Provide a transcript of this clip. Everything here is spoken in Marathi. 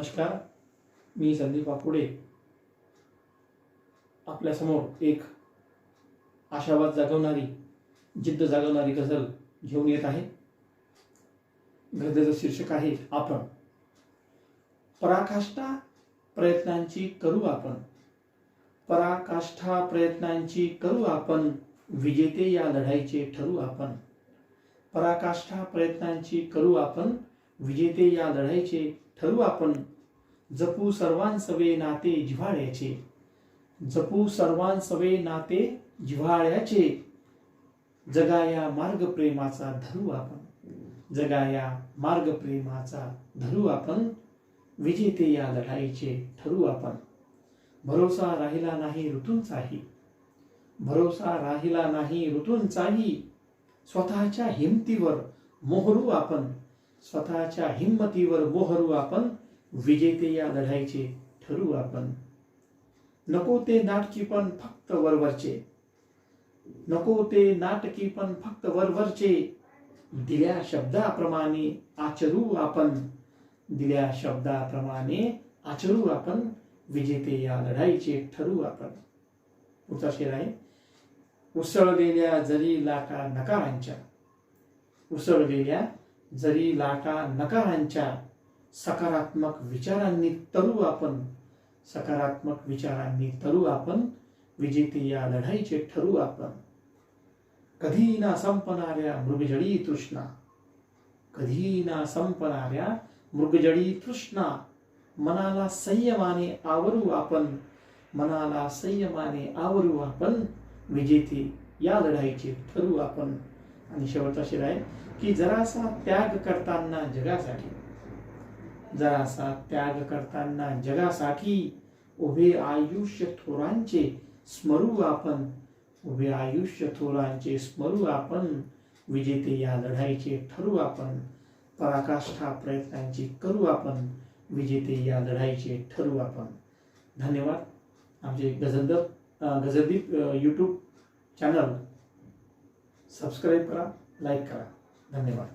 नमस्कार, मी संदीप आकुडे आपल्यासमोर एक आशावाद जागवणारी, जिद्द जागवणारी गझल घेऊन येत आहे. गझलेचं शीर्षक आहे आपण. पराकाष्ठा प्रयत्नांची करू आपण, पराकाष्ठा प्रयत्नांची करू आपण, विजेते या लढाईचे ठरू आपण. पराकाष्ठा प्रयत्नांची करू आपण, विजेते या लढाईचे ठरू आपण. जपू सर्वांसवे नाते जिव्हाळ्याचे, जपू सर्वांसवे नाते जिव्हाळ्याचे. जगाया मार्ग प्रेमाचा धरू आपण, जगाया मार्ग प्रेमाचा धरू आपण. विजेते या लढाईचे ठरू आपण. भरोसा राहिला नाही ऋतूंचाही, भरोसा राहिला नाही ऋतूंचाही. स्वतःच्या हिमतीवर मोहरू आपण, स्वतःच्या हिम्मतीवर मोहरू आपण. विजेते या लढाईचे ठरू आपण. नको ते नाटकी पण फक्त वरवरचे, नको ते नाटकी पण फक्त वरवरचे. दिल्या शब्दाप्रमाणे आचरू आपण, दिल्या शब्दाप्रमाणे आचरू आपण. विजेते या लढाईचे ठरू आपण. पुढचा शेर आहे. उसळलेल्या जरी लाटा नकारांच्या, उसळलेल्या जरी लाटा नकारांच्या. सकारात्मक विचारांनी तरू आपण, सकारात्मक विचारांनी तरू आपण. विजेते या लढाईचे ठरू आपण. कधी ना संपणाऱ्या मृगजळी तृष्णा, कधी ना संपणाऱ्या मृगजळी तृष्णा. मनाला संयमाने आवरू आपण, मनाला संयमाने आवरू आपण. विजेते या लढाईचे ठरू आपण. आणि शेवटचा शेर आहे की जरासा त्याग करताना जगासाठी, जरासा त्याग करताना जगासाठी. उभे आयुष्य थोरांचे स्मरू आपण, उभे आयुष्य थोरांचे स्मरू आपण. विजेते या लढाईचे ठरू आपण. पराकाष्ठा प्रयत्नांची करू आपण, विजेते या लढाईचे ठरू आपण. धन्यवाद. आमचे गझलदीप यूट्यूब चॅनल सबस्क्राईब करा, लाईक करा. धन्यवाद.